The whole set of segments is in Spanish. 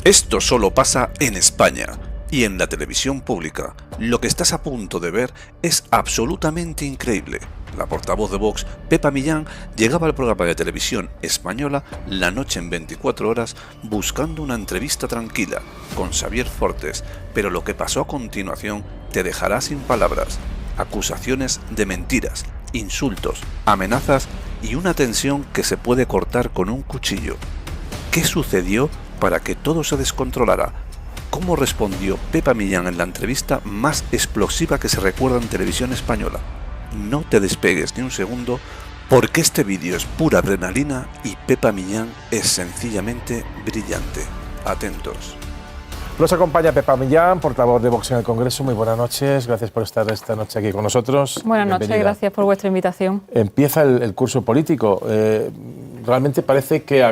Esto solo pasa en España y en la televisión pública. Lo que estás a punto de ver es absolutamente increíble. La portavoz de Vox, Pepa Millán, llegaba al programa de televisión española La Noche en 24 horas buscando una entrevista tranquila con Xavier Fortes, pero lo que pasó a continuación te dejará sin palabras. Acusaciones de mentiras, insultos, amenazas y una tensión que se puede cortar con un cuchillo. ¿Qué sucedió para que todo se descontrolara? ¿Cómo respondió Pepa Millán en la entrevista más explosiva que se recuerda en televisión española? No te despegues ni un segundo, porque este vídeo es pura adrenalina y Pepa Millán es sencillamente brillante. Atentos. Nos acompaña Pepa Millán, portavoz de Vox en el Congreso. Muy buenas noches, gracias por estar esta noche aquí con nosotros. Buenas noches, gracias por vuestra invitación. Empieza el curso político. Realmente parece que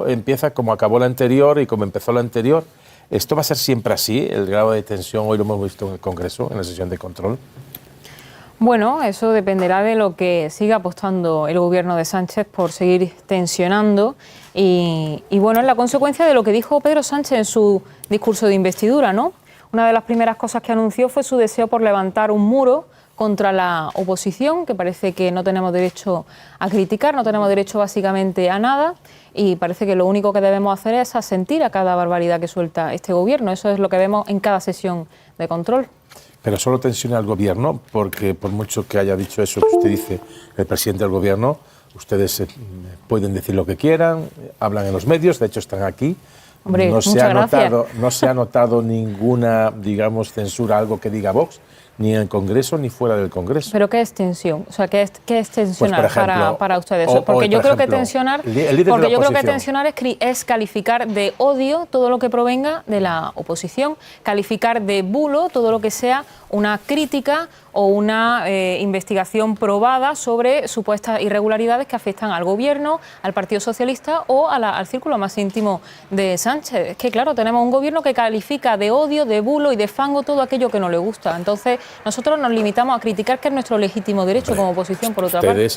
empieza como acabó la anterior y como empezó la anterior. ¿Esto va a ser siempre así? ¿El grado de tensión hoy lo hemos visto en el Congreso, en la sesión de control? Bueno, eso dependerá de lo que siga apostando el gobierno de Sánchez por seguir tensionando y bueno, es la consecuencia de lo que dijo Pedro Sánchez en su discurso de investidura, ¿no? Una de las primeras cosas que anunció fue su deseo por levantar un muro contra la oposición, que parece que no tenemos derecho a criticar, no tenemos derecho básicamente a nada y parece que lo único que debemos hacer es asentir a cada barbaridad que suelta este gobierno. Eso es lo que vemos en cada sesión de control. Pero solo tensiona al gobierno, porque por mucho que haya dicho eso que usted dice, el presidente del gobierno, ustedes pueden decir lo que quieran, hablan en los medios, de hecho están aquí. Hombre, no muchas se ha notado ninguna, digamos, censura, algo que diga Vox, ni en el Congreso ni fuera del Congreso. ¿Pero qué es tensión? O sea, ¿qué es tensionar pues ejemplo, para ustedes? Porque yo creo que tensionar es calificar de odio todo lo que provenga de la oposición, calificar de bulo todo lo que sea una crítica o una investigación probada sobre supuestas irregularidades que afectan al gobierno, al Partido Socialista o al círculo más íntimo de Sánchez. Es que, claro, tenemos un gobierno que califica de odio, de bulo y de fango todo aquello que no le gusta. Entonces, nosotros nos limitamos a criticar, que es nuestro legítimo derecho como oposición, por otra parte.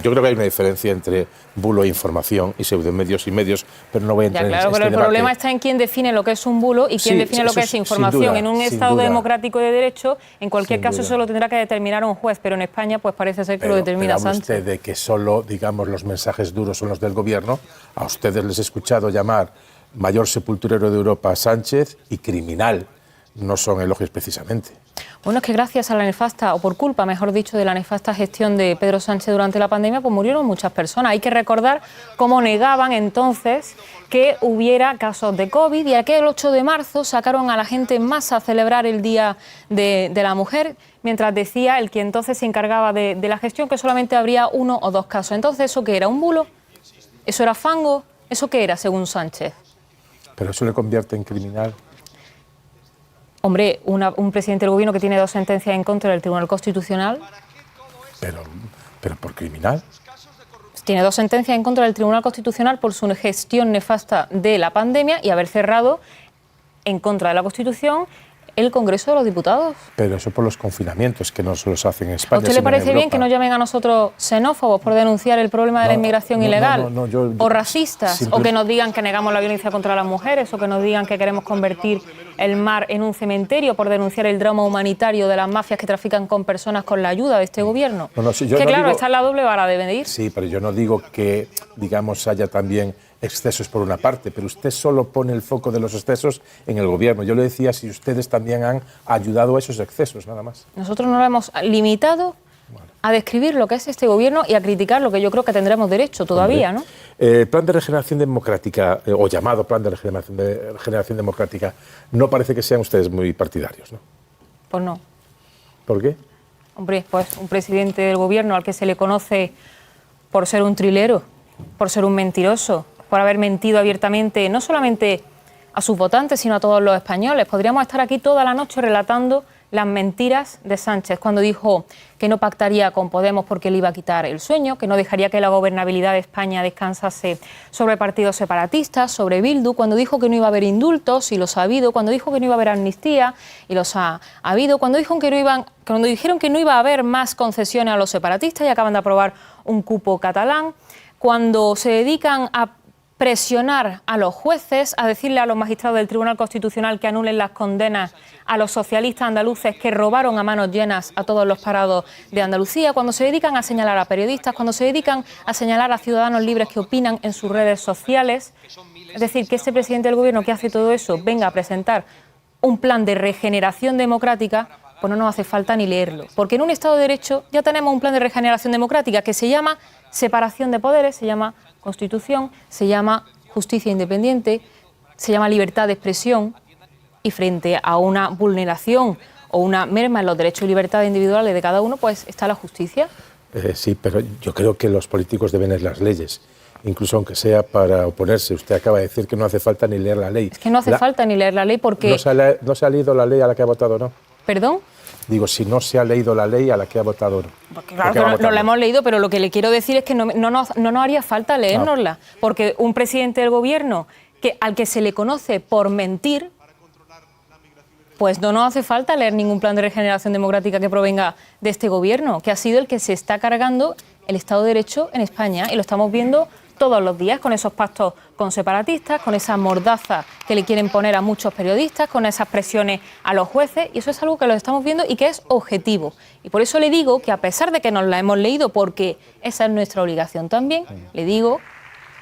Yo creo que hay una diferencia entre bulo e información y pseudomedios y medios, pero no voy a entrar en este pero el debate. problema está en quién define lo que es un bulo y quién define lo que es información. En un Estado democrático de derecho, en cualquier caso, eso lo tendrá que determinar un juez, pero en España pues parece ser que lo determina Sánchez. Usted de que solo, digamos, los mensajes duros son los del gobierno. A ustedes les he escuchado llamar mayor sepulturero de Europa a Sánchez y criminal. No son elogios precisamente. Bueno, es que gracias a la nefasta, o por culpa, mejor dicho, de la nefasta gestión de Pedro Sánchez durante la pandemia, pues murieron muchas personas. Hay que recordar cómo negaban entonces que hubiera casos de COVID y aquel 8 de marzo sacaron a la gente en masa a celebrar el Día de la Mujer, mientras decía el que entonces se encargaba de la gestión que solamente habría 1 o 2 casos. Entonces, ¿eso qué era? ¿Un bulo? ¿Eso era fango? ¿Eso qué era, según Sánchez? Pero eso le convierte en criminal. Hombre, un presidente del gobierno que tiene 2 sentencias en contra del Tribunal Constitucional. Pero por criminal. Tiene 2 sentencias en contra del Tribunal Constitucional por su gestión nefasta de la pandemia y haber cerrado en contra de la Constitución el Congreso de los Diputados. Pero eso por los confinamientos que no se los hacen en España. ¿A usted le parece bien que nos llamen a nosotros xenófobos por denunciar el problema de la inmigración ilegal? O racistas, o que nos digan que negamos la violencia contra las mujeres, o que nos digan que queremos convertir el mar en un cementerio por denunciar el drama humanitario de las mafias que trafican con personas con la ayuda de este gobierno. Está en la doble vara de medir. Sí, pero yo no digo que, digamos, haya también excesos por una parte, pero usted solo pone el foco de los excesos en el gobierno. Yo le decía si ustedes también han ayudado a esos excesos, nada más. Nosotros nos hemos limitado a describir lo que es este gobierno y a criticar lo que yo creo que tendremos derecho todavía, ¿no? El plan de regeneración democrática, o llamado plan de regeneración democrática, no parece que sean ustedes muy partidarios, ¿no? Pues no. ¿Por qué? Hombre, pues un presidente del gobierno al que se le conoce por ser un trilero, por ser un mentiroso, por haber mentido abiertamente, no solamente a sus votantes, sino a todos los españoles. Podríamos estar aquí toda la noche relatando las mentiras de Sánchez, cuando dijo que no pactaría con Podemos porque le iba a quitar el sueño, que no dejaría que la gobernabilidad de España descansase sobre partidos separatistas, sobre Bildu, cuando dijo que no iba a haber indultos, y los ha habido, cuando dijo que no iba a haber amnistía, y los ha habido, cuando dijeron que no iba a haber más concesiones a los separatistas y acaban de aprobar un cupo catalán, cuando se dedican a presionar a los jueces, a decirle a los magistrados del Tribunal Constitucional que anulen las condenas a los socialistas andaluces que robaron a manos llenas a todos los parados de Andalucía, cuando se dedican a señalar a periodistas, cuando se dedican a señalar a ciudadanos libres que opinan en sus redes sociales. Es decir, que ese presidente del Gobierno que hace todo eso venga a presentar un plan de regeneración democrática, pues no nos hace falta ni leerlo. Porque en un Estado de Derecho ya tenemos un plan de regeneración democrática que se llama separación de poderes, se llama Constitución, se llama justicia independiente, se llama libertad de expresión, y frente a una vulneración o una merma en los derechos y libertades individuales de cada uno, pues está la justicia. Sí, pero yo creo que los políticos deben leer las leyes, incluso aunque sea para oponerse. Usted acaba de decir que no hace falta ni leer la ley. Es que no hace falta ni leer la ley porque... ¿No se ha leído la ley a la que ha votado o no? ¿Perdón? Digo, si no se ha leído la ley a la que ha votado o no. Porque claro que no la hemos leído, pero lo que le quiero decir es que no nos haría falta leérnosla, porque un presidente del Gobierno al que se le conoce por mentir, pues no nos hace falta leer ningún plan de regeneración democrática que provenga de este Gobierno, que ha sido el que se está cargando el Estado de Derecho en España, y lo estamos viendo todos los días con esos pactos con separatistas, con esa mordaza que le quieren poner a muchos periodistas, con esas presiones a los jueces, y eso es algo que lo estamos viendo y que es objetivo. Y por eso le digo que, a pesar de que nos la hemos leído, porque esa es nuestra obligación también, le digo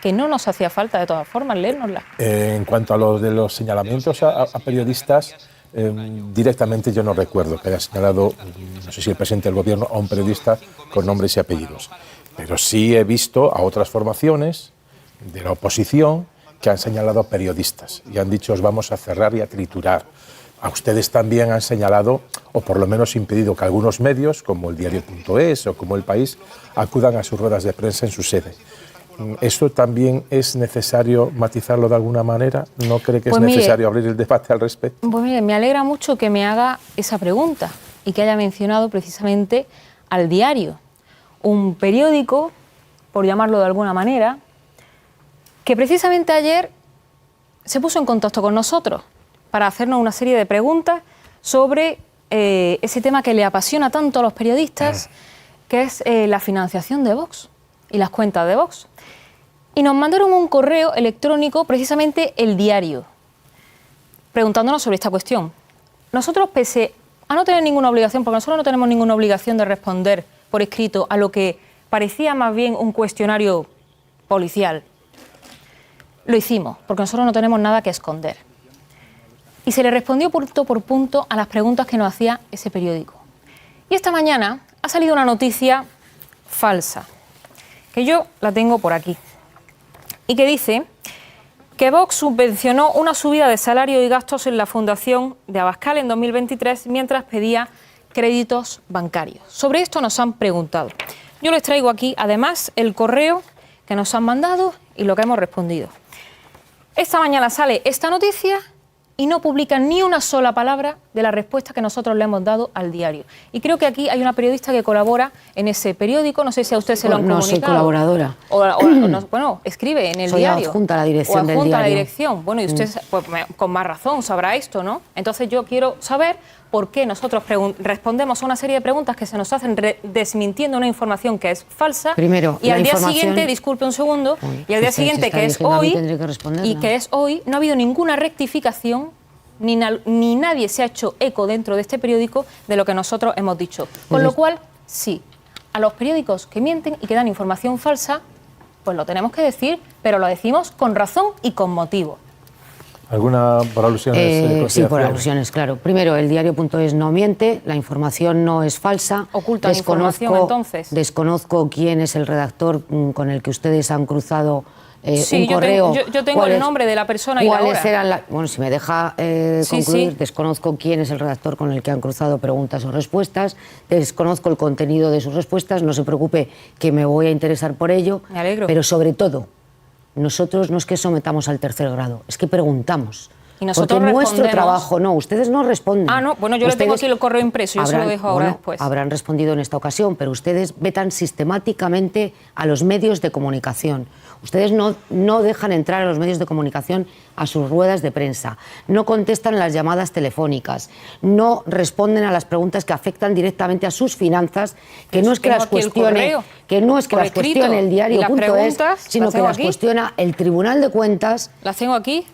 que no nos hacía falta de todas formas leérnosla. En cuanto a lo de los señalamientos a periodistas, directamente yo no recuerdo que haya señalado, no sé si el presidente del Gobierno, a un periodista con nombres y apellidos. Pero sí he visto a otras formaciones de la oposición que han señalado a periodistas y han dicho os vamos a cerrar y a triturar. A ustedes también han señalado, o por lo menos impedido, que algunos medios, como el diario.es o como El País, acudan a sus ruedas de prensa en su sede. ¿Eso también es necesario matizarlo de alguna manera? ¿No cree que es necesario abrir el debate al respecto? Pues mire, me alegra mucho que me haga esa pregunta y que haya mencionado precisamente al Diario, un periódico, por llamarlo de alguna manera, que precisamente ayer se puso en contacto con nosotros para hacernos una serie de preguntas sobre ese tema que le apasiona tanto a los periodistas, que es la financiación de Vox y las cuentas de Vox. Y nos mandaron un correo electrónico, precisamente El Diario, preguntándonos sobre esta cuestión. Nosotros, pese a no tener ninguna obligación, porque nosotros no tenemos ninguna obligación de responder por escrito a lo que parecía más bien un cuestionario policial, lo hicimos, porque nosotros no tenemos nada que esconder. Y se le respondió punto por punto a las preguntas que nos hacía ese periódico. Y esta mañana ha salido una noticia falsa, que yo la tengo por aquí, y que dice que Vox subvencionó una subida de salario y gastos en la Fundación de Abascal en 2023 mientras pedía créditos bancarios. Sobre esto nos han preguntado. Yo les traigo aquí, además, el correo que nos han mandado y lo que hemos respondido. Esta mañana sale esta noticia y no publican ni una sola palabra de la respuesta que nosotros le hemos dado al Diario. Y creo que aquí hay una periodista que colabora en ese periódico, no sé si a usted se lo han comunicado. No soy colaboradora. Bueno, escribe en el soy Diario. Adjunta a la dirección del adjunta a la Diario. dirección. Bueno, y usted pues, con más razón sabrá esto, ¿no? Entonces yo quiero saber por qué nosotros respondemos a una serie de preguntas que se nos hacen desmintiendo una información que es falsa. Primero, y al día siguiente, disculpe un segundo, y al día siguiente, que es hoy, no ha habido ninguna rectificación, ni nadie se ha hecho eco dentro de este periódico de lo que nosotros hemos dicho. Con lo cual, sí, a los periódicos que mienten y que dan información falsa, pues lo tenemos que decir, pero lo decimos con razón y con motivo. ¿Alguna por alusiones? Sí, por alusiones, claro. Primero, el diario.es no miente, la información no es falsa. Oculta la información, entonces. Desconozco quién es el redactor con el que ustedes han cruzado sí, un correo. Yo tengo el nombre de la persona y la hora. Bueno, si me deja concluir, desconozco quién es el redactor con el que han cruzado preguntas o respuestas, desconozco el contenido de sus respuestas, no se preocupe que me voy a interesar por ello. Me alegro. Pero sobre todo, nosotros no es que sometamos al tercer grado, es que preguntamos. Y nosotros porque nuestro trabajo, no, ustedes no responden. Ah, no, bueno, yo le tengo aquí el correo impreso, yo se lo dejo ahora después. Habrán respondido en esta ocasión, pero ustedes vetan sistemáticamente a los medios de comunicación. Ustedes no dejan entrar a los medios de comunicación a sus ruedas de prensa, no contestan las llamadas telefónicas, no responden a las preguntas que afectan directamente a sus finanzas, que no es que las cuestione, el diario.es, sino que las cuestiona el Tribunal de Cuentas. Las tengo aquí.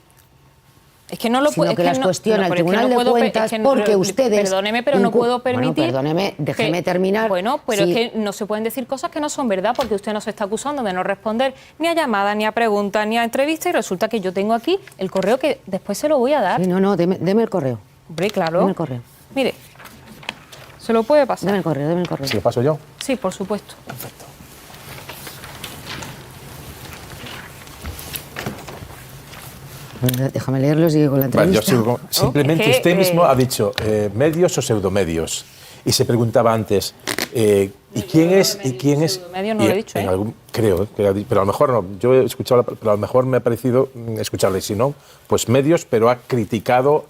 Es que no lo puedo. Que las cuestiona el Tribunal de Cuentas porque ustedes. Perdóneme, pero no puedo permitir. Bueno, perdóneme, déjeme terminar. Bueno, pero sí. es que no se pueden decir cosas que no son verdad, porque usted nos está acusando de no responder ni a llamadas, ni a preguntas, ni a entrevistas, y resulta que yo tengo aquí el correo que después se lo voy a dar. Sí, no, deme el correo. Hombre, claro. Deme el correo. Mire, se lo puede pasar. Deme el correo. ¿Se lo paso yo? Sí, por supuesto. Perfecto. Déjame leerlo y sigo con la entrevista. Vale, simplemente usted mismo ha dicho medios o pseudomedios. Y se preguntaba antes, ¿y quién es? Pseudomedios no lo he dicho, Creo, pero a lo mejor no. Yo he escuchado, pero a lo mejor me ha parecido escucharle. Si no, pues medios, pero ha criticado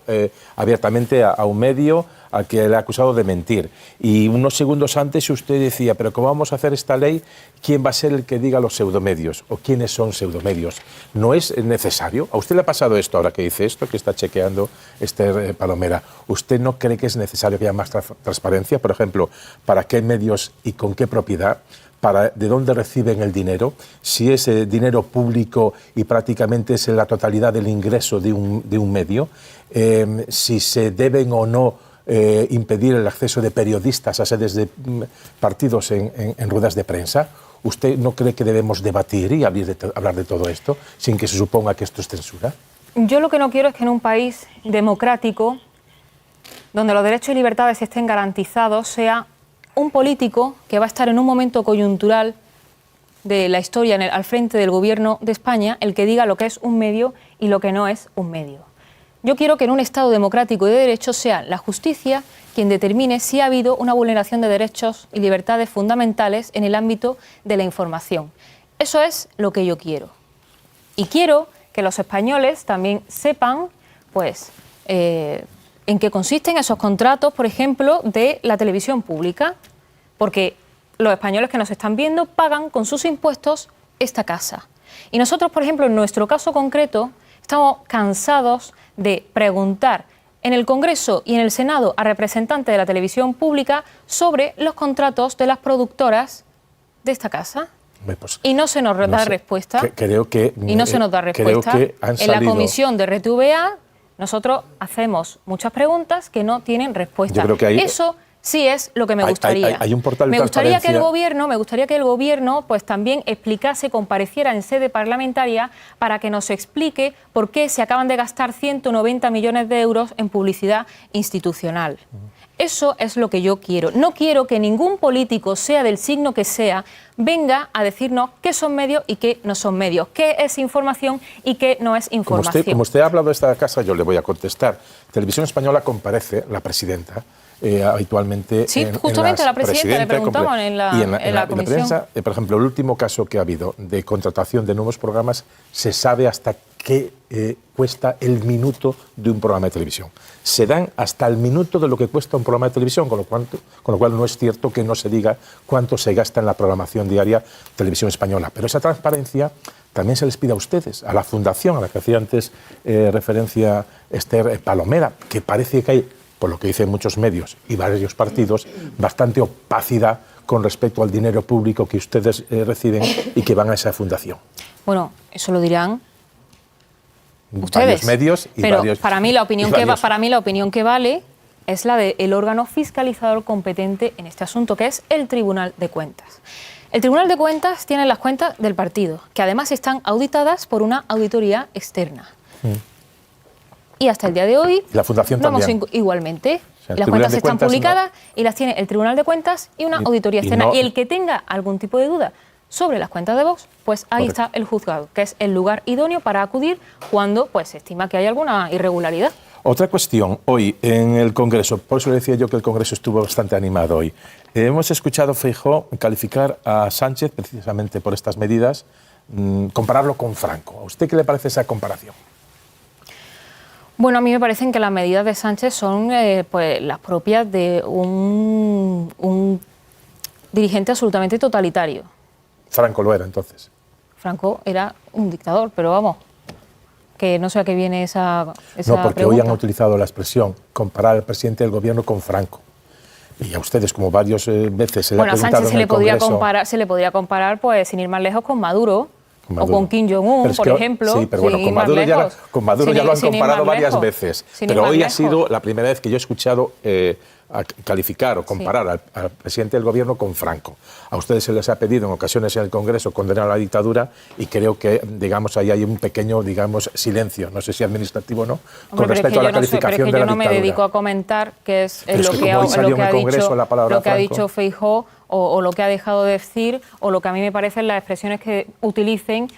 abiertamente a un medio al que le ha acusado de mentir. Y unos segundos antes usted decía, pero ¿cómo vamos a hacer esta ley? ¿Quién va a ser el que diga los pseudomedios? ¿O quiénes son pseudomedios? ¿No es necesario? ¿A usted le ha pasado esto ahora que dice esto, que está chequeando Palomera? ¿Usted no cree que es necesario que haya más transparencia? Por ejemplo, ¿para qué medios y con qué propiedad? ¿De dónde reciben el dinero? Si es dinero público y prácticamente es la totalidad del ingreso de un medio. Si se deben o no impedir el acceso de periodistas a sedes de partidos en ruedas de prensa. ¿Usted no cree que debemos debatir y hablar de todo esto sin que se suponga que esto es censura? Yo lo que no quiero es que en un país democrático, donde los derechos y libertades estén garantizados, sea un político que va a estar en un momento coyuntural de la historia al frente del gobierno de España el que diga lo que es un medio y lo que no es un medio. Yo quiero que en un Estado democrático y de derecho sea la justicia quien determine si ha habido una vulneración de derechos y libertades fundamentales en el ámbito de la información. Eso es lo que yo quiero. Y quiero que los españoles también sepan, pues, en qué consisten esos contratos, por ejemplo, de la televisión pública, porque los españoles que nos están viendo pagan con sus impuestos esta casa. Y nosotros, por ejemplo, en nuestro caso concreto, estamos cansados de preguntar en el Congreso y en el Senado a representantes de la televisión pública sobre los contratos de las productoras de esta casa. Pues, y no se nos da respuesta. Creo que En la comisión de RTVA nosotros hacemos muchas preguntas que no tienen respuesta. Yo creo que eso sí es lo que me gustaría. Hay un portal de me gustaría que el transparencia. gobierno pues también explicase, compareciera en sede parlamentaria para que nos explique por qué se acaban de gastar 190 millones de euros en publicidad institucional. Eso es lo que yo quiero. No quiero que ningún político, sea del signo que sea, venga a decirnos qué son medios y qué no son medios, qué es información y qué no es información. Como usted ha hablado de esta casa, yo le voy a contestar. Televisión Española comparece la presidenta habitualmente. Sí, justamente la presidenta le preguntaban en la comisión. Prensa, por ejemplo, el último caso que ha habido de contratación de nuevos programas, se sabe hasta qué cuesta el minuto de un programa de televisión. Se dan hasta el minuto de lo que cuesta un programa de televisión, con lo cual no es cierto que no se diga cuánto se gasta en la programación diaria de Televisión Española. Pero esa transparencia también se les pide a ustedes, a la Fundación, a la que hacía antes referencia Esther Palomera, que parece que hay, por lo que dicen muchos medios y varios partidos, bastante opacidad con respecto al dinero público que ustedes reciben y que van a esa fundación. Bueno, eso lo dirán varios ustedes, medios y pero varios, para mí la opinión que vale es la del órgano fiscalizador competente en este asunto, que es el Tribunal de Cuentas. El Tribunal de Cuentas tiene las cuentas del partido, que además están auditadas por una auditoría externa. Y hasta el día de hoy, la Fundación también. Igualmente, O sea, las cuentas están publicadas y las tiene el Tribunal de Cuentas y una auditoría externa. Y el que tenga algún tipo de duda sobre las cuentas de Vox, pues ahí está el juzgado, que es el lugar idóneo para acudir cuando pues, se estima que hay alguna irregularidad. Otra cuestión, hoy en el Congreso, por eso le decía yo que el Congreso estuvo bastante animado hoy. Hemos escuchado a Feijóo calificar a Sánchez, precisamente por estas medidas, compararlo con Franco. ¿A usted qué le parece esa comparación? Bueno, a mí me parecen que las medidas de Sánchez son pues, las propias de un dirigente absolutamente totalitario. Franco lo era entonces. Franco era un dictador, pero vamos, que no sé a qué viene esa No, porque pregunta. hoy han utilizado la expresión comparar al presidente del gobierno con Franco. Y a ustedes, como varias veces se le ha Bueno, a preguntado Sánchez en el Congreso... se le podría comparar, pues sin ir más lejos, con Maduro. O con Kim Pero Jong-un, es por que- ejemplo. Sí, pero bueno, sin con ir más Maduro, lejos. con Maduro ya lo han Sin ir más comparado varias lejos. veces. Sin ir Pero más hoy ha lejos. sido la primera vez que yo he escuchado a calificar o comparar al presidente del gobierno con Franco. A ustedes se les ha pedido en ocasiones en el Congreso condenar a la dictadura y creo que, digamos, ahí hay un pequeño, digamos, silencio, no sé si administrativo o no, Hombre, con respecto a la calificación de la yo no me dictadura. dedico a comentar qué es Pero es lo que que como hoy salió en el Congreso la palabra lo que ha Franco. dicho Feijóo o lo que ha dejado de decir o lo que a mí me parecen las expresiones que utilicen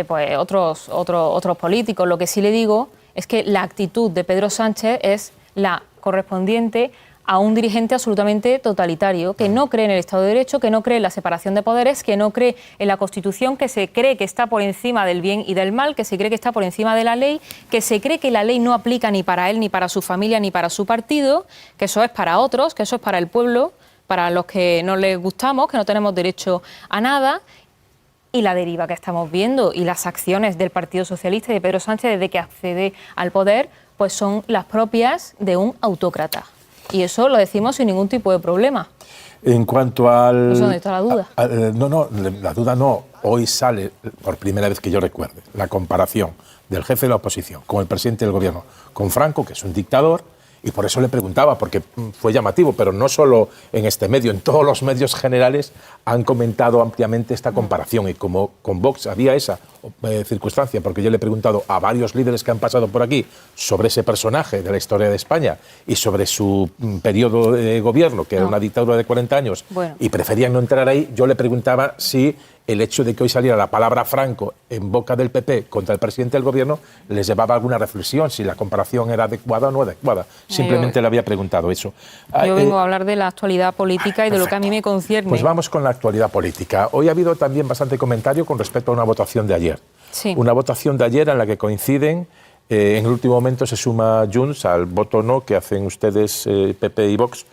pues otros políticos. Lo que sí le digo es que la actitud de Pedro Sánchez es la correspondiente a un dirigente absolutamente totalitario, que no cree en el Estado de Derecho, que no cree en la separación de poderes, que no cree en la Constitución, que se cree que está por encima del bien y del mal, que se cree que está por encima de la ley, que se cree que la ley no aplica ni para él, ni para su familia, ni para su partido, que eso es para otros, que eso es para el pueblo, para los que no les gustamos, que no tenemos derecho a nada. Y la deriva que estamos viendo y las acciones del Partido Socialista y de Pedro Sánchez desde que accede al poder, pues son las propias de un autócrata. Y eso lo decimos sin ningún tipo de problema. En cuanto al... No sé dónde está la duda. No, la duda no. Hoy sale, por primera vez que yo recuerde, la comparación del jefe de la oposición con el presidente del gobierno, con Franco, que es un dictador, y por eso le preguntaba, porque fue llamativo, pero no solo en este medio, en todos los medios generales han comentado ampliamente esta comparación, y como con Vox había esa circunstancia, porque yo le he preguntado a varios líderes que han pasado por aquí sobre ese personaje de la historia de España y sobre su periodo de gobierno, que era una dictadura de 40 años, y preferían no entrar ahí, yo le preguntaba si el hecho de que hoy saliera la palabra Franco en boca del PP contra el presidente del gobierno les llevaba a alguna reflexión, si la comparación era adecuada o no adecuada. Simplemente le había preguntado eso. Yo vengo a hablar de la actualidad política y de lo que a mí me concierne. Pues vamos con la actualidad política. Hoy ha habido también bastante comentario con respecto a una votación de ayer. Sí. Una votación de ayer en la que coinciden, en el último momento se suma Junts al voto no que hacen ustedes, PP y Vox,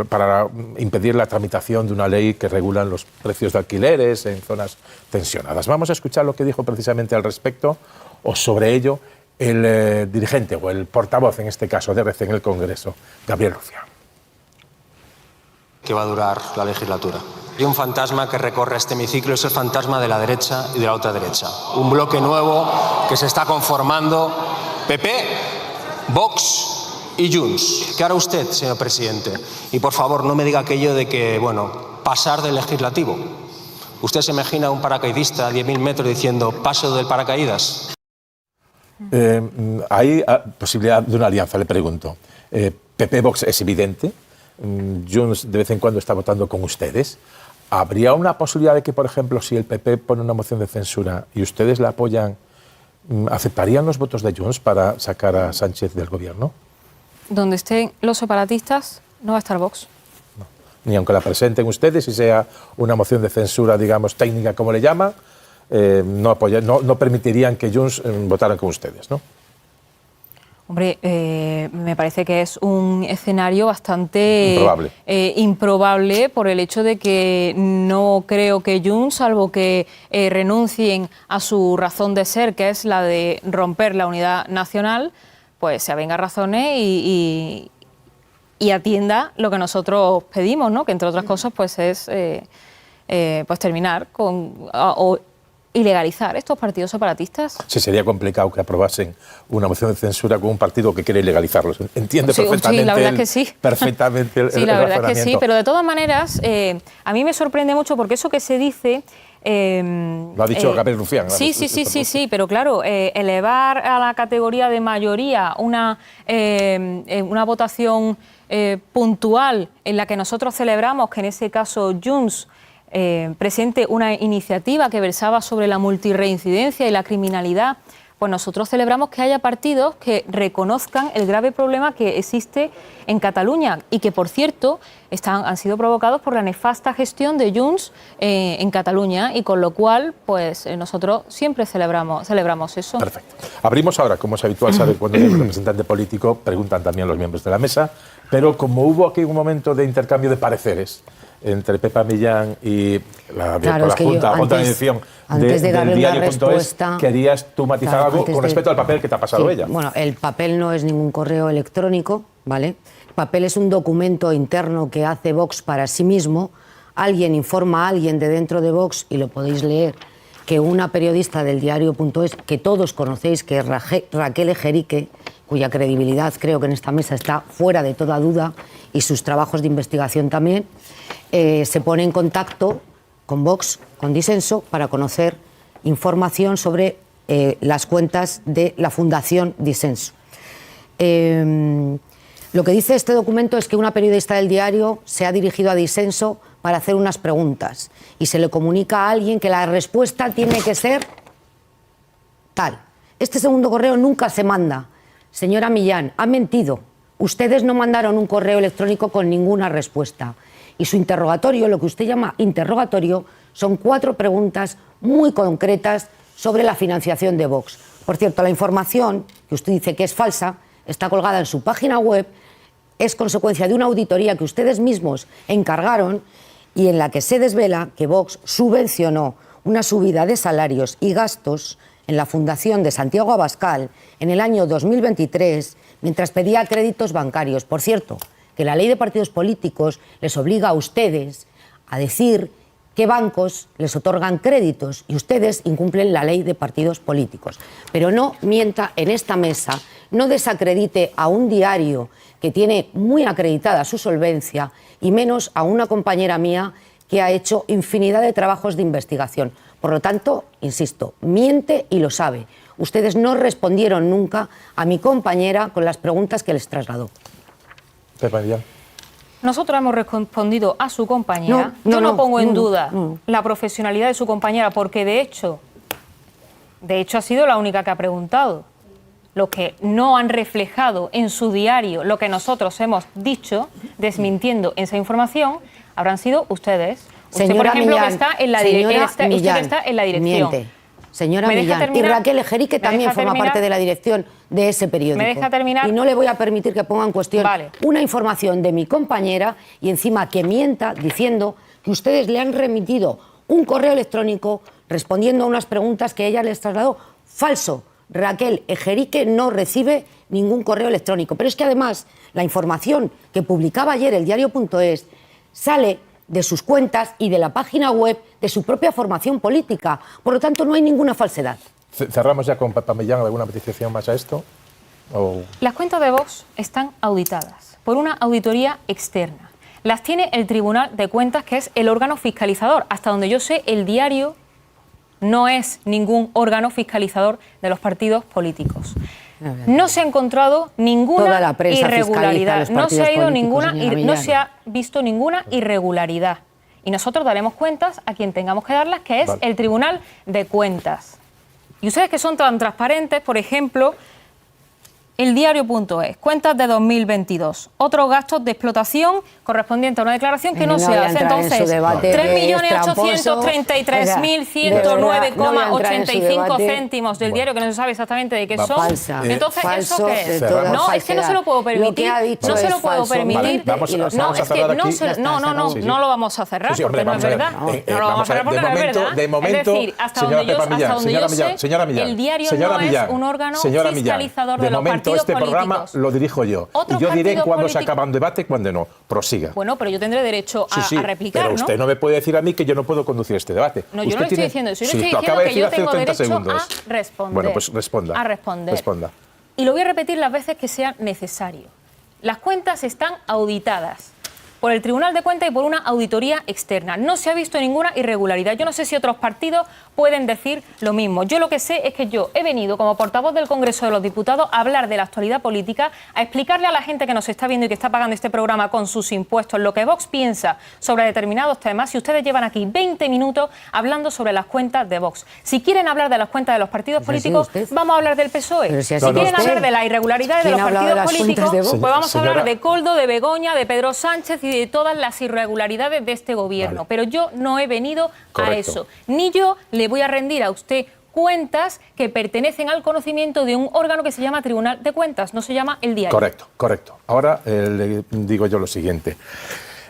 para impedir la tramitación de una ley que regula los precios de alquileres en zonas tensionadas. Vamos a escuchar lo que dijo precisamente al respecto, o sobre ello, el dirigente o el portavoz, en este caso, de RC en el Congreso, Gabriel Rufián. Que va a durar la legislatura. Y un fantasma que recorre este hemiciclo es el fantasma de la derecha y de la otra derecha. Un bloque nuevo que se está conformando, PP, Vox y Junts. ¿Qué hará usted, señor presidente? Y por favor, no me diga aquello de que, bueno, pasar del legislativo. ¿Usted se imagina un paracaidista a 10.000 metros diciendo paso del paracaídas? ¿Hay posibilidad de una alianza? Le pregunto. PP-Vox es evidente. Junts de vez en cuando está votando con ustedes. ¿Habría una posibilidad de que, por ejemplo, si el PP pone una moción de censura y ustedes la apoyan, aceptarían los votos de Junts para sacar a Sánchez del gobierno? Donde estén los separatistas no va a estar Vox. No. Ni aunque la presenten ustedes y sea una moción de censura, digamos, técnica, como le llaman, no permitirían que Junts votaran con ustedes, ¿no? Hombre, me parece que es un escenario bastante improbable por el hecho de que no creo que Junts, salvo que renuncien a su razón de ser, que es la de romper la unidad nacional, pues se avenga a razones y atienda lo que nosotros pedimos, ¿no? Que entre otras cosas pues es pues terminar con y legalizar estos partidos separatistas. Sí, sería complicado que aprobasen una moción de censura con un partido que quiere legalizarlos. Entiende perfectamente. Sí, la verdad es que sí. Perfectamente el sí, la verdad es que sí, pero de todas maneras, a mí me sorprende mucho porque eso que se dice... lo ha dicho Gabriel Rufián. Sí, pero claro, elevar a la categoría de mayoría una votación puntual en la que nosotros celebramos que en ese caso Junts presente una iniciativa que versaba sobre la multirreincidencia y la criminalidad, pues nosotros celebramos que haya partidos que reconozcan el grave problema que existe en Cataluña y que, por cierto, han sido provocados por la nefasta gestión de Junts en Cataluña, y con lo cual pues nosotros siempre celebramos eso. Perfecto. Abrimos ahora, como es habitual, sabe, cuando hay un representante político, preguntan también los miembros de la mesa, pero como hubo aquí un momento de intercambio de pareceres, entre Pepa Millán y la, Claro, la es que Junta, yo otra antes- edición antes de darle del una diario.es, respuesta, querías tú matizar claro, algo antes con de- respecto al papel que te ha pasado Sí, ella. Bueno, el papel no es ningún correo electrónico, ¿vale? El papel es un documento interno que hace Vox para sí mismo. Alguien informa a alguien de dentro de Vox, y lo podéis leer, que una periodista del diario.es, que todos conocéis, que es Raquel Ejerique, cuya credibilidad creo que en esta mesa está fuera de toda duda, y sus trabajos de investigación también, se pone en contacto con Vox, con Disenso, para conocer información sobre las cuentas de la Fundación Disenso. Lo que dice este documento es que una periodista del diario se ha dirigido a Disenso para hacer unas preguntas y se le comunica a alguien que la respuesta tiene que ser tal. Este segundo correo nunca se manda. Señora Millán, ha mentido. Ustedes no mandaron un correo electrónico con ninguna respuesta. Y su interrogatorio, lo que usted llama interrogatorio, son 4 preguntas muy concretas sobre la financiación de Vox. Por cierto, la información que usted dice que es falsa está colgada en su página web, es consecuencia de una auditoría que ustedes mismos encargaron y en la que se desvela que Vox subvencionó una subida de salarios y gastos en la Fundación de Santiago Abascal en el año 2023 mientras pedía créditos bancarios. Por cierto, que la ley de partidos políticos les obliga a ustedes a decir qué bancos les otorgan créditos y ustedes incumplen la ley de partidos políticos. Pero no mienta en esta mesa, no desacredite a un diario que tiene muy acreditada su solvencia y menos a una compañera mía que ha hecho infinidad de trabajos de investigación. Por lo tanto, insisto, miente y lo sabe. Ustedes no respondieron nunca a mi compañera con las preguntas que les trasladó. Pepa Millán. Nosotros hemos respondido a su compañera. No, Yo no no, pongo en no, duda no. la profesionalidad de su compañera, porque de hecho ha sido la única que ha preguntado. Lo que no han reflejado en su diario lo que nosotros hemos dicho, desmintiendo esa información, habrán sido ustedes. Usted, por Señora ejemplo, Millán, que está en la, señora usted Millán, que está en la dirección. miente. Señora ¿Me deja Millán, y terminar? Raquel Ejerique ¿Me también deja forma terminar? parte de la dirección de ese periódico. ¿Me deja terminar? Y no le voy a permitir que ponga en cuestión Vale. una información de mi compañera y encima que mienta diciendo que ustedes le han remitido un correo electrónico respondiendo a unas preguntas que ella les trasladó. Falso. Raquel Ejerique no recibe ningún correo electrónico. Pero es que además la información que publicaba ayer el diario.es sale de sus cuentas y de la página web de su propia formación política. Por lo tanto, no hay ninguna falsedad. ¿Cerramos ya con Pepa Millán? ¿Alguna petición más a esto? ¿O... Las cuentas de Vox están auditadas por una auditoría externa. Las tiene el Tribunal de Cuentas, que es el órgano fiscalizador. Hasta donde yo sé, el diario no es ningún órgano fiscalizador de los partidos políticos. No se ha encontrado Toda ninguna la prensa fiscaliza irregularidad, los no se partidos ha ido políticos, ninguna, señora no Millán. se ha visto ninguna irregularidad. Y nosotros daremos cuentas a quien tengamos que darlas, que es Vale. el Tribunal de Cuentas. Y ustedes que son tan transparentes, por ejemplo, el diario.es, cuentas de 2022, otros gastos de explotación correspondientes a una declaración que no se voy a hace. entrar en Entonces, su debate, que es tramposo. 3.833.109,85 céntimos del diario, que no se sabe exactamente de qué son. Falsa. Entonces, Falso ¿eso qué de es? toda No, es que no se lo puedo permitir. Lo que ha dicho no se lo es puedo falso. permitir. Vale, vamos a- Y lo vamos No, a es que cerrar no, aquí. se, no, no, no, Sí, sí. no lo vamos a cerrar, Sí, hombre, porque no es vamos a ver. verdad. No lo vamos a cerrar porque no es verdad. De momento, es decir, hasta señora donde yo, Pepa Millán, hasta donde señora yo Millán, sé, señora Millán, el diario señora no Millán, es un órgano señora Millán, fiscalizador de los momento partidos este programa políticos. lo dirijo yo. Otros Y yo diré partidos cuándo se políticos- acaba un debate y cuándo no. Prosiga. Bueno, pero yo tendré derecho a, Sí, sí, a replicar, pero ¿no? usted no me puede decir a mí que yo no puedo conducir este debate. No, yo Usted no le estoy tiene- diciendo eso. Yo Sí, le lo estoy acaba de diciendo que decir yo hace tengo 30 derecho segundos. a responder. Bueno, pues responda. A responder. Responda. Y lo voy a repetir las veces que sea necesario. Las cuentas están auditadas por el Tribunal de Cuentas y por una auditoría externa. No se ha visto ninguna irregularidad. Yo no sé si otros partidos pueden decir lo mismo. Yo lo que sé es que yo he venido como portavoz del Congreso de los Diputados a hablar de la actualidad política, a explicarle a la gente que nos está viendo y que está pagando este programa con sus impuestos lo que Vox piensa sobre determinados temas. Y ustedes llevan aquí 20 minutos hablando sobre las cuentas de Vox. Si quieren hablar de las cuentas de los partidos Pues así políticos, usted. vamos a hablar del PSOE. Pero si así si quieren usted. hablar de las irregularidades de ¿Quién los ha hablado partidos de las políticos, cuentas de Vox? pues vamos a hablar Señora- de Coldo, de Begoña, de Pedro Sánchez y de todas las irregularidades de este gobierno. Vale. Pero yo no he venido a Correcto. eso. Ni yo le voy a rendir a usted cuentas que pertenecen al conocimiento de un órgano que se llama Tribunal de Cuentas, no se llama El Diario. Correcto, correcto. Ahora le digo yo lo siguiente.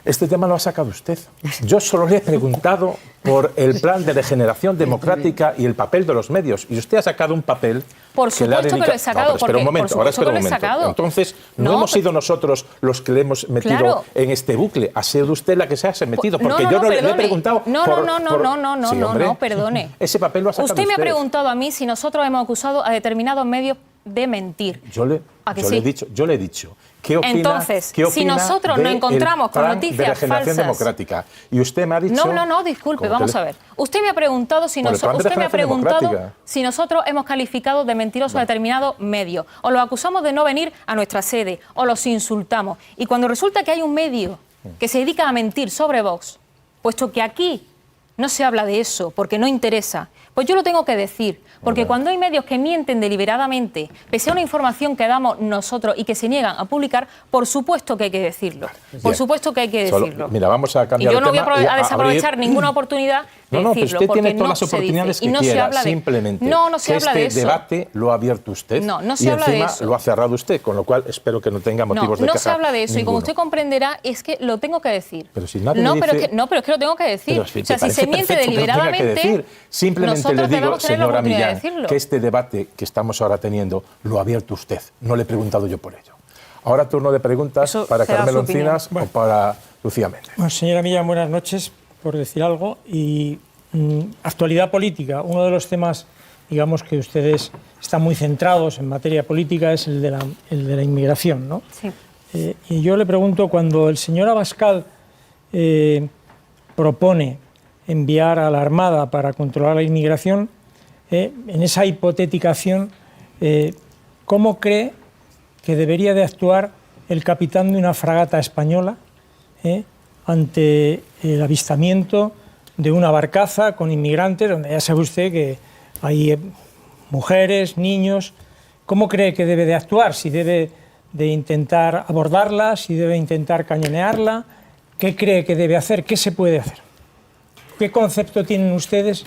Este tema lo ha sacado usted. Yo solo le he preguntado por el plan de regeneración democrática y el papel de los medios. Y usted ha sacado un papel... Por supuesto que lo he sacado. No, espera un momento, ahora espera un momento. Entonces, no hemos sido nosotros los que le hemos metido en este bucle. Ha sido usted la que se ha metido, porque yo no le he preguntado... No, perdone. Ese papel lo ha sacado usted. Me ha preguntado a mí si nosotros hemos acusado a determinados medios de mentir. Yo le he dicho... ¿Qué opina, entonces, si nosotros nos encontramos con noticias falsas democrática y usted me ha dicho... No, disculpe, vamos a ver. Usted me ha preguntado si nosotros hemos calificado de mentirosos a determinados medios, o los acusamos de no venir a nuestra sede, o los insultamos. Y cuando resulta que hay un medio que se dedica a mentir sobre Vox, puesto que aquí no se habla de eso porque no interesa, pues yo lo tengo que decir, porque cuando hay medios que mienten deliberadamente, pese a una información que damos nosotros y que se niegan a publicar, por supuesto que hay que decirlo. Por supuesto que hay que decirlo. Mira, vamos a cambiar y yo no tema voy a desaprovechar ninguna oportunidad de decirlo, pero usted porque tiene todas las oportunidades que quiera, simplemente no se habla de eso. Este debate lo ha abierto usted no se habla de eso. Y encima lo ha cerrado usted, con lo cual espero que no tenga motivos de queja. No se habla de eso, ninguno. y como usted comprenderá, es que lo tengo que decir. Pero si nadie me dice... pero es que lo tengo que decir. O sea, si se miente deliberadamente, simplemente le digo, señora Millán, de que este debate que estamos ahora teniendo lo ha abierto usted, no le he preguntado yo por ello. Ahora turno de preguntas para Carmelo Encinas o para Lucía Méndez. Bueno, señora Millán, buenas noches, por decir algo. Y actualidad política, uno de los temas, digamos, que ustedes están muy centrados en materia política es el de la inmigración, ¿no? Sí. Y yo le pregunto, cuando el señor Abascal propone enviar a la Armada para controlar la inmigración, en esa hipotética acción, ¿cómo cree que debería de actuar el capitán de una fragata española ante el avistamiento de una barcaza con inmigrantes, donde ya sabe usted que hay mujeres, niños? ¿Cómo cree que debe de actuar? Si debe de intentar abordarla, si debe intentar cañonearla, ¿qué cree que debe hacer? ¿Qué se puede hacer? ¿Qué concepto tienen ustedes?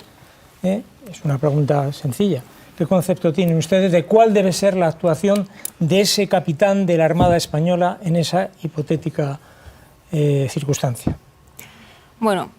Es una pregunta sencilla. ¿Qué concepto tienen ustedes de cuál debe ser la actuación de ese capitán de la Armada Española en esa hipotética circunstancia? Bueno,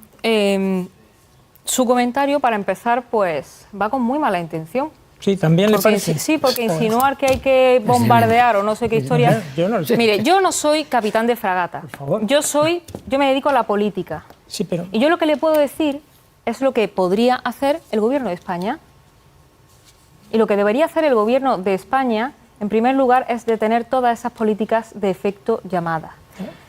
su comentario, para empezar, pues va con muy mala intención. Sí, también le parece. Sí, porque insinuar que hay que bombardear o no sé qué historia... Yo no lo sé. Mire, yo no soy capitán de fragata. Por favor. Yo me dedico a la política. Sí, pero... Y yo lo que le puedo decir es lo que podría hacer el Gobierno de España. Y lo que debería hacer el Gobierno de España, en primer lugar, es detener todas esas políticas de efecto llamada.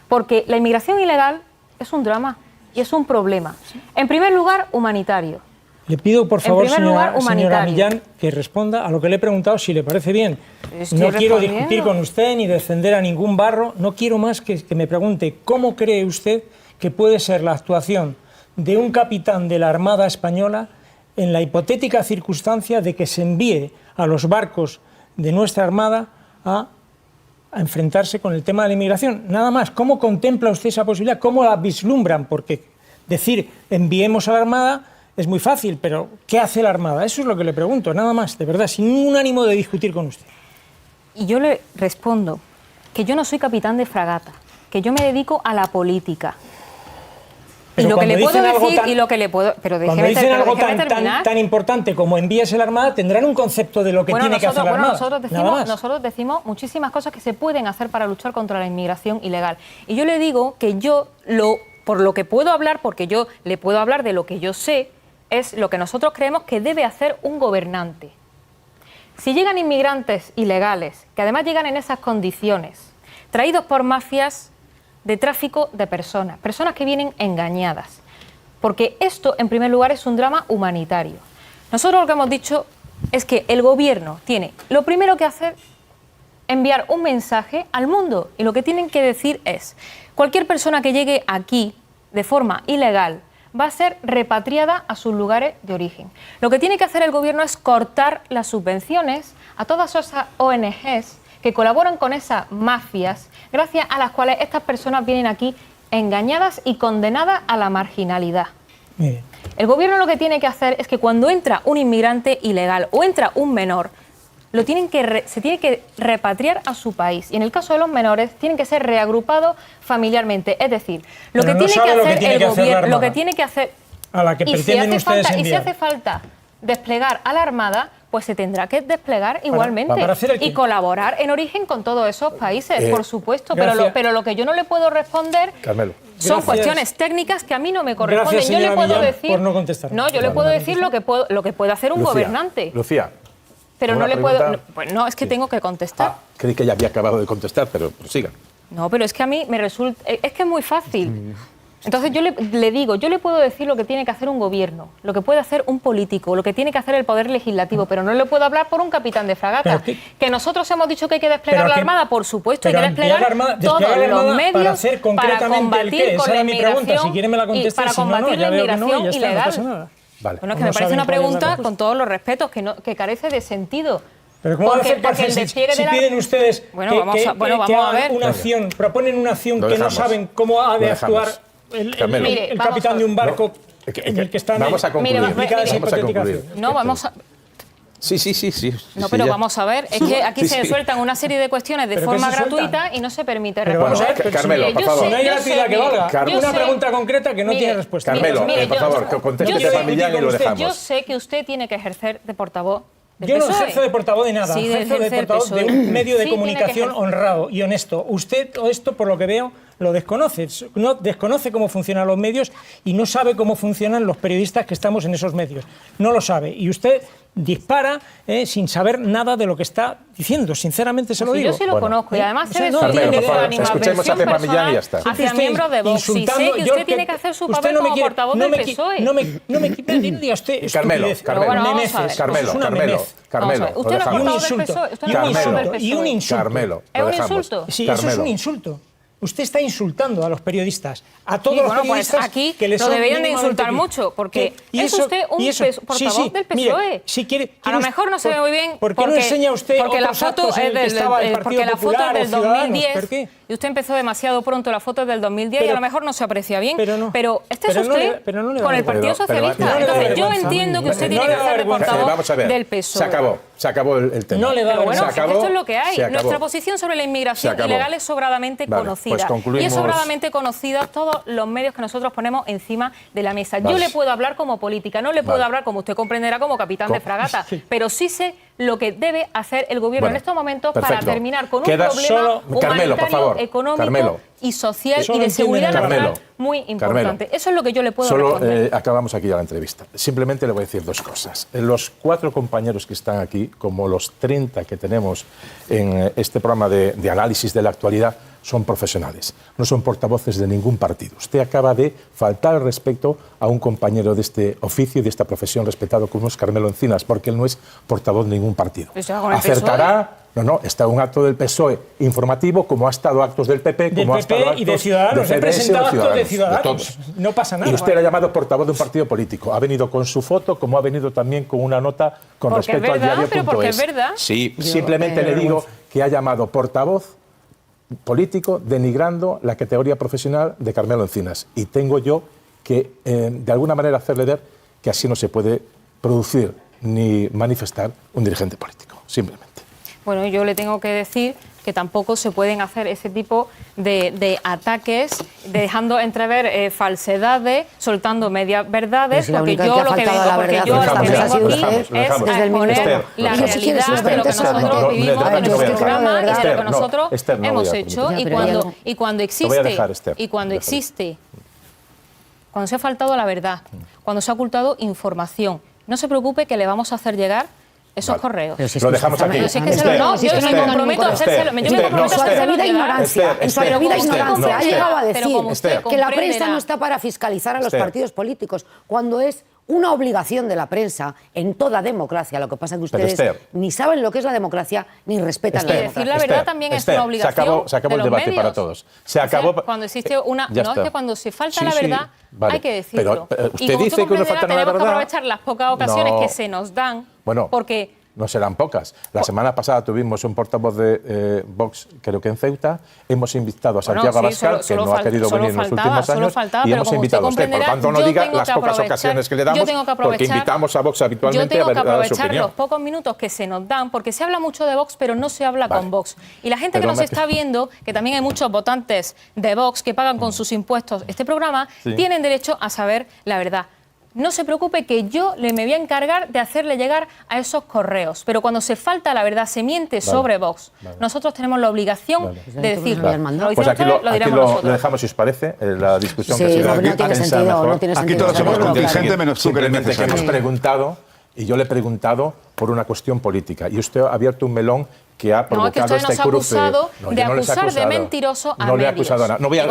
Porque la inmigración ilegal es un drama y es un problema. En primer lugar, humanitario. Le pido, por favor, señora Millán, que responda a lo que le he preguntado, si le parece bien. No quiero discutir con usted ni descender a ningún barro. No quiero más que me pregunte cómo cree usted que puede ser la actuación de un capitán de la Armada Española en la hipotética circunstancia de que se envíe a los barcos de nuestra Armada a enfrentarse con el tema de la inmigración. Nada más. ¿Cómo contempla usted esa posibilidad? ¿Cómo la vislumbran? Porque decir enviemos a la Armada es muy fácil, pero ¿qué hace la Armada? Eso es lo que le pregunto, nada más, de verdad, sin ningún ánimo de discutir con usted. Y yo le respondo que yo no soy capitán de fragata, que yo me dedico a la política. Pero y lo que le puedo decir, y lo que le puedo... Pero cuando dicen algo tan importante como envíese a la Armada, tendrán un concepto de lo que tiene que hacer la Armada. Nosotros decimos muchísimas cosas que se pueden hacer para luchar contra la inmigración ilegal. Y yo le digo que yo, por lo que puedo hablar, porque yo le puedo hablar de lo que yo sé, es lo que nosotros creemos que debe hacer un gobernante. Si llegan inmigrantes ilegales, que además llegan en esas condiciones, traídos por mafias de tráfico de personas que vienen engañadas, porque esto, en primer lugar, es un drama humanitario. Nosotros lo que hemos dicho es que el gobierno tiene, lo primero que hacer, enviar un mensaje al mundo, y lo que tienen que decir es, cualquier persona que llegue aquí de forma ilegal va a ser repatriada a sus lugares de origen. Lo que tiene que hacer el gobierno es cortar las subvenciones a todas esas ONGs que colaboran con esas mafias, gracias a las cuales estas personas vienen aquí engañadas y condenadas a la marginalidad. El gobierno lo que tiene que hacer es que cuando entra un inmigrante ilegal o entra un menor, se tiene que repatriar a su país. Y en el caso de los menores, tienen que ser reagrupados familiarmente. Es decir, lo que tiene que hacer el gobierno, lo que tiene que hacer... A la que pretenden ustedes enviar. Y si hace falta desplegar a la Armada, pues se tendrá que desplegar igualmente y colaborar en origen con todos esos países, por supuesto. Pero lo que yo no le puedo responder... Carmelo. Son cuestiones técnicas que a mí no me corresponden. Yo le puedo decir, por no contestar. No, yo le puedo decir lo que puede hacer un gobernante. Lucía. Pero no le puedo. Pues no, es que tengo que contestar. Creí que ya había acabado de contestar, pero siga. No, pero es que a mí me resulta. Es que es muy fácil. Entonces yo le digo, yo le puedo decir lo que tiene que hacer un gobierno, lo que puede hacer un político, lo que tiene que hacer el poder legislativo, pero no le puedo hablar por un capitán de fragata. Que nosotros hemos dicho que hay que desplegar la Armada, por supuesto, hay que desplegar todos los medios para hacer concretamente el qué. Esa era mi pregunta. Si quiere me la contesta, para combatir la inmigración ilegal. Vale. Bueno, es que me parece una pregunta, con todos los respetos, que carece de sentido. Pero ¿cómo va a hacer si piden ustedes que hagan una acción, proponen una acción que no saben cómo ha de actuar el capitán de un barco en el que están... Vamos a concluir. No, vamos a... Sí. No, pero vamos a ver, es que aquí se sueltan una serie de cuestiones de forma gratuita y no se permite responder. Carmelo, por favor. No hay gratuidad que valga. Una pregunta concreta que no tiene respuesta. Carmelo, por favor, que conteste Pepa Millán y lo dejamos. Yo sé que usted tiene que ejercer de portavoz. Yo no ejerzo de portavoz de nada, ejerzo de portavoz de un medio de comunicación honrado y honesto. Usted, esto por lo que veo, lo desconoce. No desconoce cómo funcionan los medios y no sabe cómo funcionan los periodistas que estamos en esos medios. No lo sabe. Y usted dispara sin saber nada de lo que está diciendo. Sinceramente se lo digo. Yo sí lo conozco y además se escuchemos a Pepa Millán y ya está. Hacia miembros de Vox. Y sé que usted tiene que hacer su papel como portavoz del PSOE. No me diga usted Carmelo, usted no es portavoz del PSOE. Y un insulto. Carmelo, ¿es un insulto? Sí, eso es un insulto. Usted está insultando a los periodistas, a todos los periodistas pues aquí que les lo deberían de insultar mucho, porque es usted un portavoz del PSOE. Mire, si quiere, a lo mejor no se ve muy bien ¿por qué no enseña usted porque la foto es del 2010 y usted empezó demasiado pronto, la foto es del 2010 y a lo mejor no se aprecia bien, pero este es usted con el Partido Socialista. Entonces yo entiendo que usted tiene que ser de portavoz del PSOE. Se acabó el tema. No le da vergüenza. Esto es lo que hay. Nuestra posición sobre la inmigración ilegal es sobradamente conocida. Y es sobradamente conocida todos los medios que nosotros ponemos encima de la mesa. Yo le puedo hablar como política, no le puedo hablar, como usted comprenderá, como capitán de fragata, pero sí sé lo que debe hacer el gobierno en estos momentos para terminar con un problema humanitario, económico y social y de seguridad nacional muy importante. Eso es lo que yo le puedo responder. Acabamos aquí ya la entrevista. Simplemente le voy a decir dos cosas. Los 4 compañeros que están aquí, como los 30 que tenemos en este programa de análisis de la actualidad, son profesionales, no son portavoces de ningún partido. Usted acaba de faltar al respeto a un compañero de este oficio y de esta profesión respetado como es Carmelo Encinas, porque él no es portavoz de ningún partido. Acertará... No, está un acto del PSOE informativo, como ha estado actos del PP, como ha estado actos y de Ciudadanos. He presentado actos de Ciudadanos. No pasa nada. Y usted le ha llamado portavoz de un partido político. Ha venido con su foto, como ha venido también con una nota con respecto al diario.es. Pero porque es verdad. Sí, simplemente le digo que ha llamado portavoz político denigrando la categoría profesional de Carmelo Encinas. Y tengo yo que, de alguna manera, hacerle ver que así no se puede producir ni manifestar un dirigente político, simplemente. Bueno, yo le tengo que decir que tampoco se pueden hacer ese tipo de ataques, dejando entrever falsedades, soltando medias verdades, porque yo lo que vengo aquí es exponer la realidad de lo que nosotros vivimos en nuestro programa y de lo que nosotros hemos hecho. Y cuando se ha faltado a la verdad, cuando se ha ocultado información, no se preocupe que le vamos a hacer llegar esos correos. Lo dejamos aquí. Yo me comprometo a hacérselo. En su atrevida ignorancia ha llegado a decir que la prensa no está para fiscalizar a los partidos políticos, cuando es una obligación de la prensa en toda democracia. Lo que pasa es que ustedes ni saben lo que es la democracia ni respetan la democracia. Decir la verdad también es una obligación. Se acabó el debate para todos. Se acabó. Cuando existe una. No, es que cuando se falta la verdad hay que decirlo. Pero usted dice que no falta la verdad. Tenemos que aprovechar las pocas ocasiones que se nos dan, porque no serán pocas. La semana pasada tuvimos un portavoz de Vox, creo que en Ceuta. Hemos invitado a Santiago Abascal, que no ha querido venir en los últimos años, y hemos invitado a usted. Por tanto, no diga las pocas ocasiones que le damos, porque invitamos a Vox habitualmente a ver su opinión. Yo tengo que aprovechar los pocos minutos que se nos dan, porque se habla mucho de Vox, pero no se habla con Vox. Y la gente que nos está viendo, que también hay muchos votantes de Vox que pagan con sus impuestos este programa, tienen derecho a saber la verdad. No se preocupe que yo me voy a encargar de hacerle llegar a esos correos. Pero cuando se falta la verdad, se miente sobre Vox, nosotros tenemos la obligación de decirlo. Pues aquí lo dejamos, si os parece, la discusión que se da aquí. No tiene sentido. Aquí todos somos contingentes menos tú, que eres simplemente que hemos preguntado, y yo le he preguntado por una cuestión política. Y usted ha abierto un melón que ha provocado este cruce. De acusar de mentiroso a medios. No le he acusado a nada. No voy a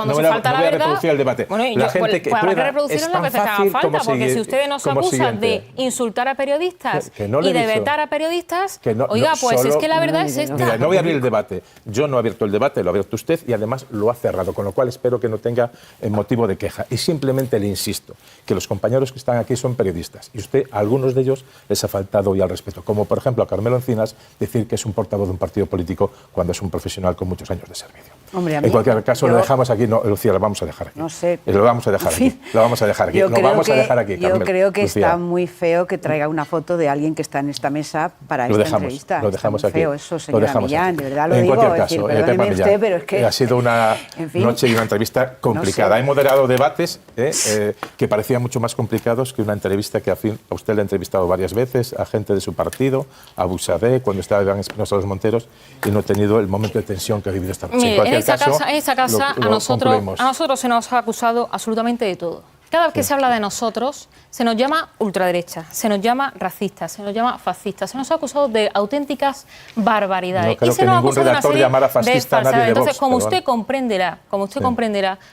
reproducir el debate. La gente que pueda reproducir lo que te haga falta, porque si ustedes nos acusan de insultar a periodistas y de vetar a periodistas, oiga, pues es que la verdad es esta. Mira, no voy a abrir el debate. Yo no he abierto el debate, lo ha abierto usted y además lo ha cerrado, con lo cual espero que no tenga motivo de queja. Y simplemente le insisto que los compañeros que están aquí son periodistas y usted, a algunos de ellos, les ha faltado hoy al respeto. Como, por ejemplo, a Carmelo Encinas, decir que es un portavoz de un partido político cuando es un profesional con muchos años de servicio. Hombre, en cualquier caso, lo dejamos aquí. No, Lucía, lo vamos a dejar aquí. No sé. Lo vamos a dejar aquí. Lo vamos a dejar aquí. Lo vamos a dejar aquí, Carmelo. Yo creo que Lucía. está muy feo que traiga una foto de alguien que está en esta mesa para esta entrevista. Lo dejamos está muy aquí. feo eso, señora Millán, de verdad lo en digo. Cualquier caso, perdóneme usted, pero es que... Ha sido una noche y una entrevista complicada. No sé. He moderado debates que parecían mucho más complicados que una entrevista que a usted le ha entrevistado varias veces, a gente de su partido, a Busadé, cuando estaba Iván Espinosa Los Monteros, y no he tenido el momento de tensión que ha vivido esta noche. Mire, en esta casa a nosotros se nos ha acusado absolutamente de todo. Cada vez que se habla de nosotros, se nos llama ultraderecha, se nos llama racista, se nos llama fascista, se nos ha acusado de auténticas barbaridades. No creo que ningún redactor llamara fascista a nadie de Vox. Entonces, como usted comprenderá,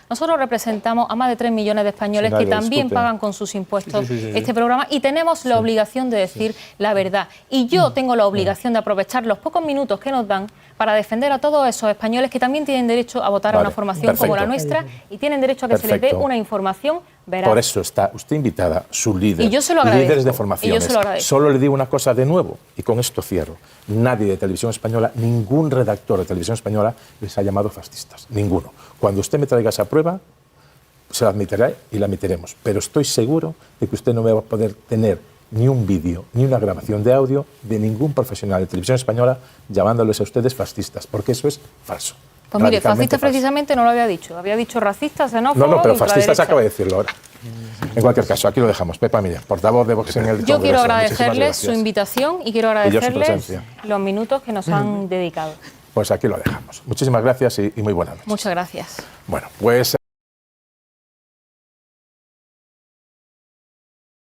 nosotros representamos a más de 3 millones de españoles que también pagan con sus impuestos este programa y tenemos la obligación de decir la verdad. Y yo tengo la obligación de aprovechar los pocos minutos que nos dan para defender a todos esos españoles que también tienen derecho a votar a una formación como la nuestra y tienen derecho a que se les dé una información veraz. Por eso está usted invitada, su líder, y yo se lo agradezco, líderes de formaciones. Solo le digo una cosa de nuevo, y con esto cierro. Nadie de Televisión Española, ningún redactor de Televisión Española les ha llamado fascistas, ninguno. Cuando usted me traiga esa prueba, se la admitirá y la admitiremos. Pero estoy seguro de que usted no va a poder tener ni un vídeo, ni una grabación de audio de ningún profesional de Televisión Española llamándoles a ustedes fascistas, porque eso es falso. Pues mire, fascistas precisamente no lo había dicho racistas, xenófobos... No, pero fascistas acaba de decirlo ahora. En cualquier caso, aquí lo dejamos. Pepa Millán, portavoz de Vox en el Congreso. Yo quiero agradecerles su invitación y quiero agradecerles los minutos que nos han dedicado. Pues aquí lo dejamos. Muchísimas gracias y muy buenas noches. Muchas gracias. Bueno, pues...